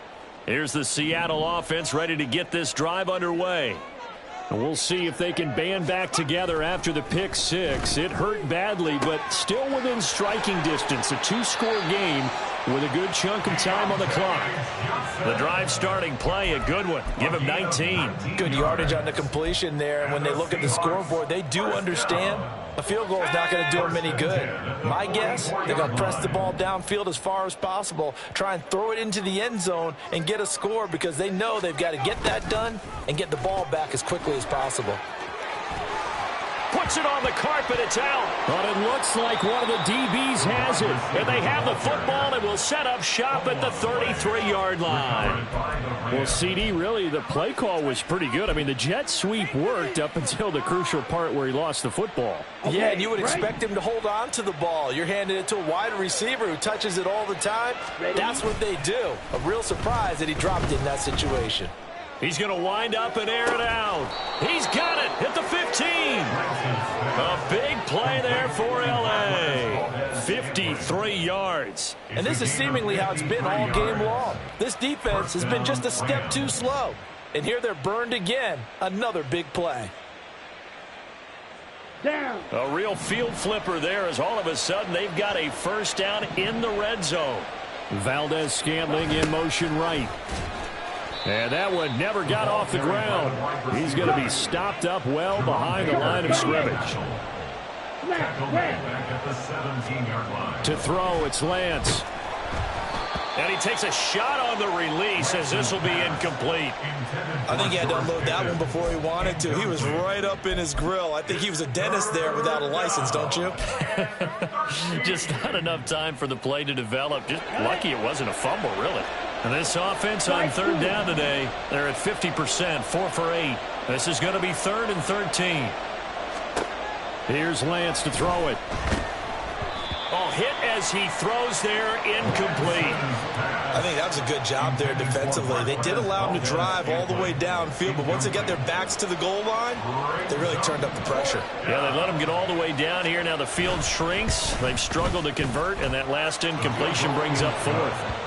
Here's the Seattle offense ready to get this drive underway. And we'll see if they can band back together after the pick six. It hurt badly, but still within striking distance. A two-score game with a good chunk of time on the clock. The drive starting play, a good one. Give him 19. Good yardage on the completion there. And when they look at the scoreboard, they do understand a field goal is not going to do them any good. My guess, they're going to press the ball downfield as far as possible, try and throw it into the end zone and get a score because they know they've got to get that done and get the ball back as quickly as possible. Puts it on the carpet, it's out. But it looks like one of the DBs has it. And they have the football and will set up shop at the 33-yard line. Well, CD, really, the play call was pretty good. I mean, the jet sweep worked up until the crucial part where he lost the football. Yeah, and you would expect him to hold on to the ball. You're handing it to a wide receiver who touches it all the time. That's what they do. A real surprise that he dropped it in that situation. He's going to wind up and air it out. He's got it at the 15. A big play there for L.A. 53 yards. And this is seemingly how it's been all game long. This defense has been just a step too slow. And here they're burned again. Another big play. Down. A real field flipper there as all of a sudden they've got a first down in the red zone. Valdez-Scantling in motion right. And that one never got off the ground. He's going to be stopped up well behind the line of scrimmage. To throw, it's Lance. And he takes a shot on the release as this will be incomplete. I think he had to unload that one before he wanted to. He was right up in his grill. I think he was a dentist there without a license, don't you? Just not enough time for the play to develop. Just lucky it wasn't a fumble, really. And this offense on third down today, they're at 50%, 4 for 8. This is going to be 3rd and 13. Here's Lance to throw it. Oh, hit as he throws there, incomplete. I think that was a good job there defensively. They did allow him to drive all the way downfield, but once they got their backs to the goal line, they really turned up the pressure. Yeah, they let him get all the way down here. Now the field shrinks. They've struggled to convert, and that last incompletion brings up 4th.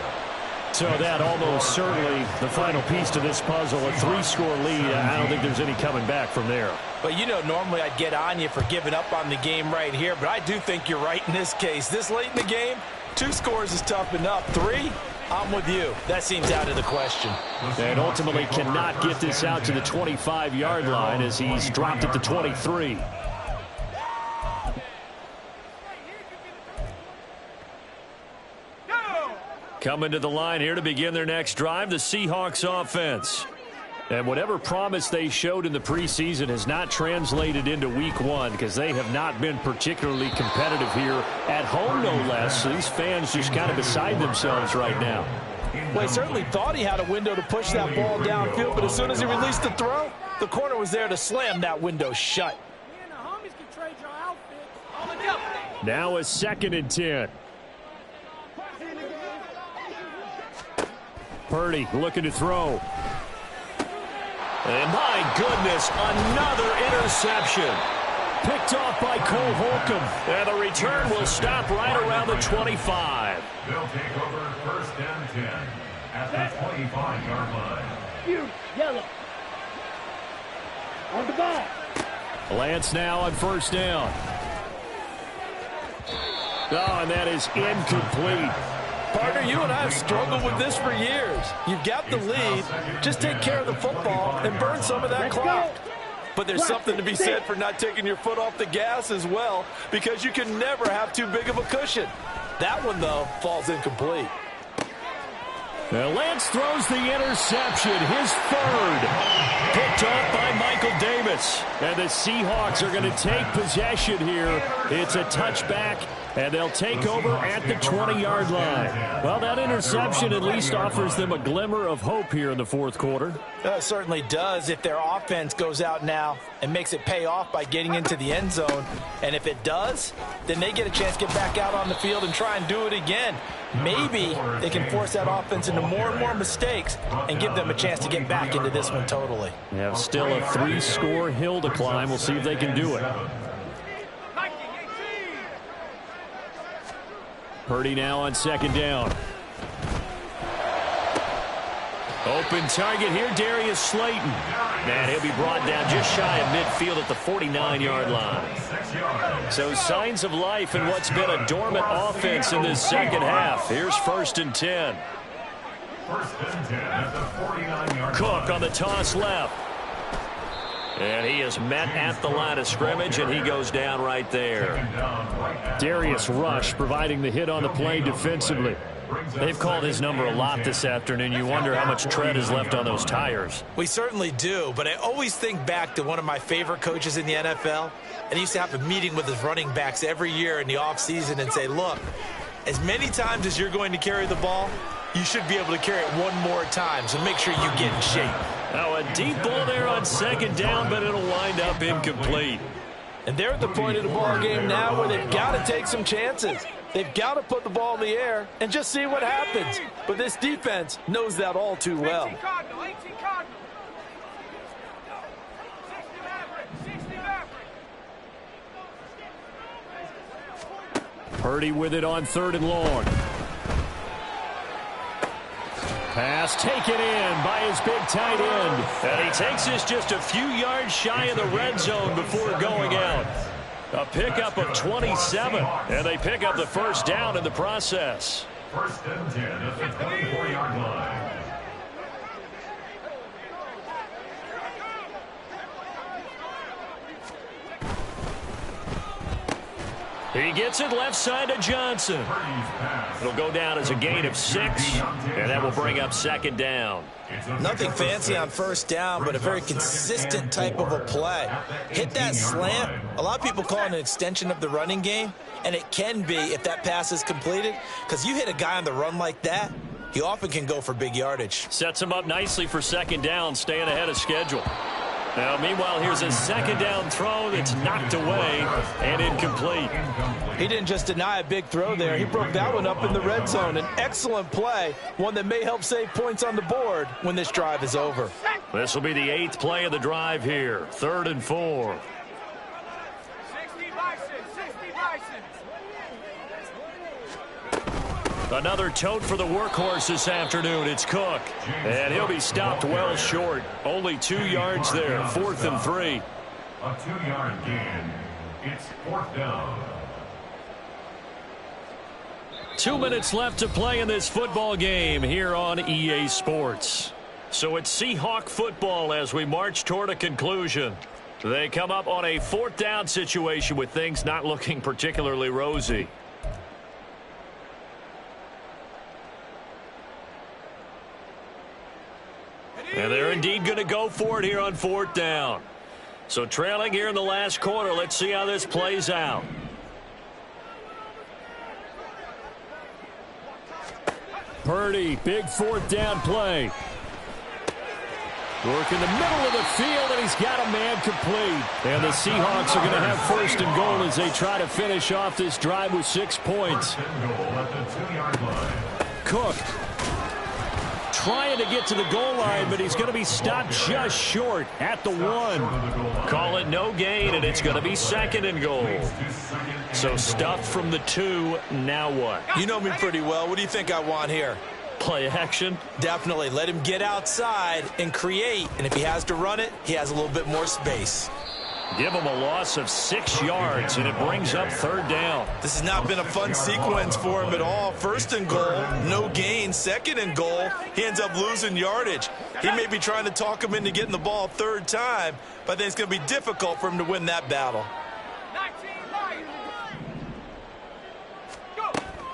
So that almost certainly the final piece to this puzzle, a 3-score lead. I don't think there's any coming back from there. But, you know, normally I'd get on you for giving up on the game right here, but I do think you're right in this case. This late in the game, 2 scores is tough enough. 3, I'm with you. That seems out of the question. And ultimately cannot get this out to the 25-yard line as he's dropped at the 23. Coming to the line here to begin their next drive, the Seahawks offense. And whatever promise they showed in the preseason has not translated into week 1 because they have not been particularly competitive here at home, no less. So these fans just kind of beside themselves right now. Well, he certainly thought he had a window to push that ball downfield, but as soon as he released the throw, the corner was there to slam that window shut. Now a 2nd and 10. Purdy looking to throw. And my goodness, another interception. Picked off by Cole Holcomb. And the return will stop right around the 25. They'll take over 1st and 10 at the 25-yard line. You, yellow. On the ball. Lance now on 1st down. Oh, and that is incomplete. Partner, you and I have struggled with this for years. You've got the lead. Just take care of the football and burn some of that clock. But there's something to be said for not taking your foot off the gas as well, because you can never have too big of a cushion. That one, though, falls incomplete. Now Lance throws the interception, his third. Picked off by Michael Davis. And the Seahawks are going to take possession here. It's a touchback, and they'll take over at the 20-yard line. Well, that interception at least offers them a glimmer of hope here in the fourth quarter. It certainly does if their offense goes out now and makes it pay off by getting into the end zone. And if it does, then they get a chance to get back out on the field and try and do it again. Maybe they can force that offense into more and more mistakes and give them a chance to get back into this one totally. Yeah, still a 3-score hill to climb. We'll see if they can do it. Purdy now on second down. Open target here, Darius Slayton. And he'll be brought down just shy of midfield at the 49-yard line. So signs of life in what's been a dormant offense in this second half. Here's 1st and 10. Cook on the toss left. And he is met at the line of scrimmage, and he goes down right there. Darius Rush providing the hit on the play defensively. They've called his number a lot this afternoon. You wonder how much tread is left on those tires. We certainly do, but I always think back to one of my favorite coaches in the NFL, and he used to have a meeting with his running backs every year in the offseason and say, look, as many times as you're going to carry the ball, you should be able to carry it one more time, so make sure you get in shape. Now a deep ball there on second down, but it'll wind up incomplete. And they're at the point of the ball game now where they've got to take some chances. They've got to put the ball in the air and just see what happens. But this defense knows that all too well. Purdy with it on 3rd and long. Pass taken in by his big tight end. And he takes this just a few yards shy of the red zone before going out. A pickup of 27, and they pick up the first down in the process. 1st and 10 at the 24-yard line. He gets it left side to Johnson. It'll go down as a gain of 6, and that will bring up 2nd down. Nothing fancy on 1st down, but a very consistent type of a play. Hit that slant. A lot of people call it an extension of the running game, and it can be if that pass is completed, because you hit a guy on the run like that, he often can go for big yardage. Sets him up nicely for 2nd down, staying ahead of schedule. Now, meanwhile, here's a 2nd down throw that's knocked away and incomplete. He didn't just deny a big throw there. He broke that one up in the red zone. An excellent play, one that may help save points on the board when this drive is over. This will be the 8th play of the drive here. 3rd and 4. Another tote for the workhorse this afternoon. It's Cook. And he'll be stopped well short. Only 2 yards there. 4th and 3. A 2-yard gain. It's 4th down. 2 minutes left to play in this football game here on EA Sports. So it's Seahawk football as we march toward a conclusion. They come up on a 4th down situation with things not looking particularly rosy. And they're indeed going to go for it here on 4th down. So trailing here in the last quarter, let's see how this plays out. Purdy, big 4th down play. Work in the middle of the field, and he's got a man complete. And the Seahawks are going to have 1st and goal as they try to finish off this drive with 6 points. Cook trying to get to the goal line, but he's going to be stopped just short at the 1. Call it no gain, and it's going to be 2nd and goal. So stuffed from the 2, now what? You know me pretty well. What do you think I want here? Play action? Definitely. Let him get outside and create, and if he has to run it, he has a little bit more space. Give him a loss of 6 yards, and it brings up 3rd down. This has not been a fun sequence for him at all. 1st and goal, no gain. 2nd and goal, he ends up losing yardage. He may be trying to talk him into getting the ball 3rd time, but I think it's going to be difficult for him to win that battle.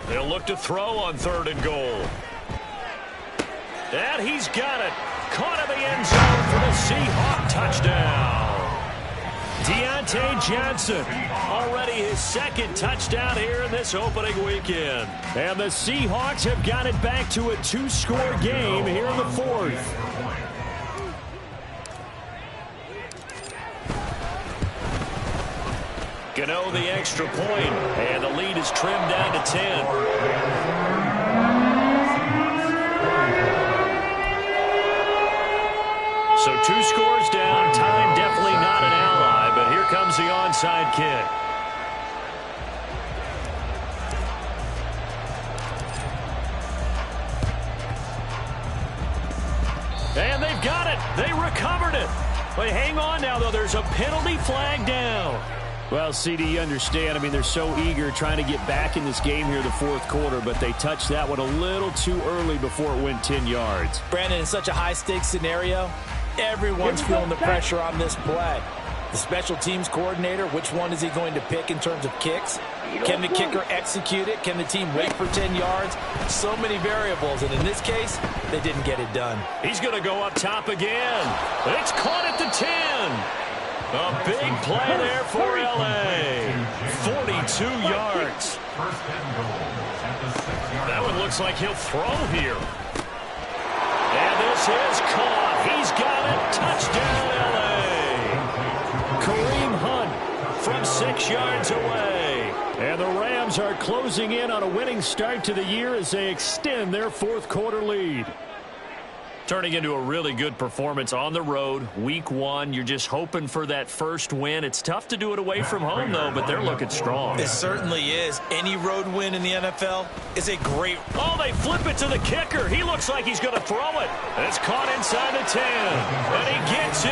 They'll look to throw on 3rd and goal. And he's got it. Caught in the end zone for the Seahawk touchdown. Deontay Johnson, already his second touchdown here in this opening weekend. And the Seahawks have got it back to a 2-score game here in the fourth. Gano the extra point, and the lead is trimmed down to 10. So 2 scores down, time definitely not an ally, but here comes the onside kick. And they've got it. They recovered it. But hang on now, though. There's a penalty flag down. Well, CD, you understand. I mean, they're so eager trying to get back in this game here the fourth quarter, but they touched that one a little too early before it went 10 yards. Brandon, in such a high-stakes scenario, everyone's feeling the pressure on this play. The special teams coordinator, which one is he going to pick in terms of kicks? Can the kicker execute it? Can the team wait for 10 yards? So many variables, and in this case, they didn't get it done. He's going to go up top again. It's caught at the 10. A big play there for L.A. 42 yards. That one looks like he'll throw here. And this is caught. He's got it. Touchdown, L.A. Kareem Hunt from 6 yards away. And the Rams are closing in on a winning start to the year as they extend their fourth quarter lead. Turning into a really good performance on the road. Week 1, you're just hoping for that first win. It's tough to do it away from home, though, but they're looking strong. It certainly is. Any road win in the NFL is a great... Oh, they flip it to the kicker. He looks like he's going to throw it. It's caught inside the 10, and he gets in.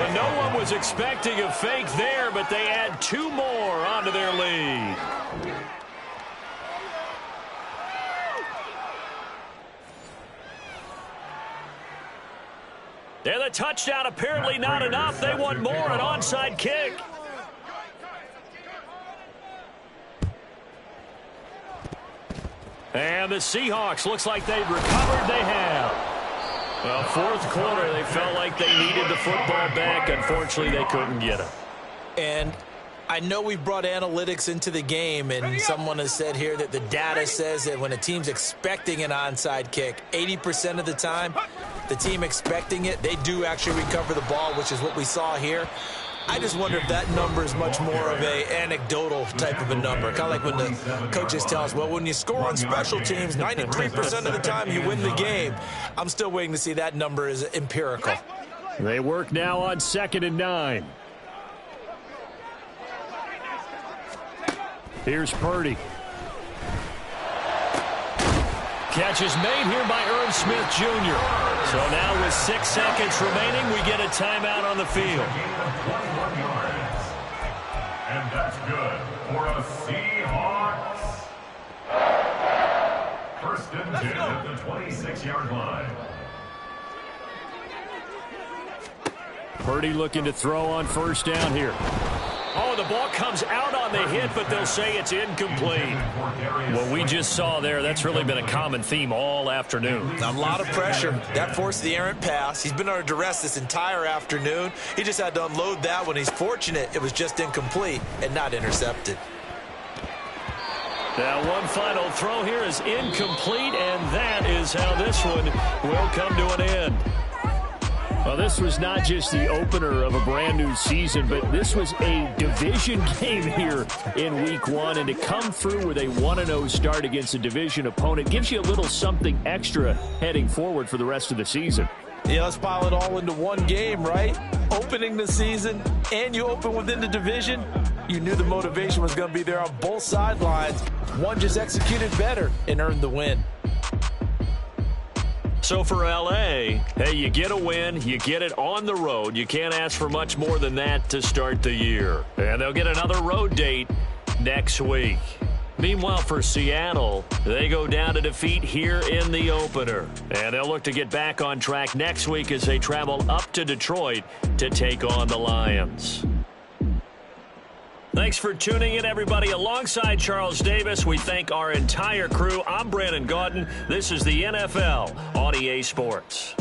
And no one was expecting a fake there, but they add 2 more onto their lead. And the touchdown apparently not enough. They want more, an onside kick. And the Seahawks, looks like they've recovered. They have. Well, fourth quarter, they felt like they needed the football back. Unfortunately, they couldn't get it. And I know we've brought analytics into the game, and someone has said here that the data says that when a team's expecting an onside kick, 80% of the time, the team expecting it, they do actually recover the ball, which is what we saw here. I just wonder if that number is much more of a anecdotal type of a number. Kind of like when the coaches tell us, well, when you score on special teams, 93% of the time you win the game. I'm still waiting to see that number is empirical. They work now on 2nd and 9. Here's Purdy. Catch is made here by Irv Smith Jr. So now with 6 seconds remaining, we get a timeout on the field. And that's good for a Seahawks. First and 10 at the 26-yard line. Purdy looking to throw on first down here. Oh, the ball comes out on the hit, but they'll say it's incomplete. What we just saw there, that's really been a common theme all afternoon. A lot of pressure. That forced the errant pass. He's been under duress this entire afternoon. He just had to unload that one. He's fortunate it was just incomplete and not intercepted. Now one final throw here is incomplete, and that is how this one will come to an end. Well, this was not just the opener of a brand new season, but this was a division game here in week 1. And to come through with a 1-0 start against a division opponent gives you a little something extra heading forward for the rest of the season. Yeah, let's pile it all into one game, right? Opening the season, and you open within the division. You knew the motivation was going to be there on both sidelines. One just executed better and earned the win. So for L.A., hey, you get a win, you get it on the road. You can't ask for much more than that to start the year. And they'll get another road date next week. Meanwhile, for Seattle, they go down to defeat here in the opener. And they'll look to get back on track next week as they travel up to Detroit to take on the Lions. Thanks for tuning in, everybody. Alongside Charles Davis, we thank our entire crew. I'm Brandon Gaudin. This is the NFL on EA Sports.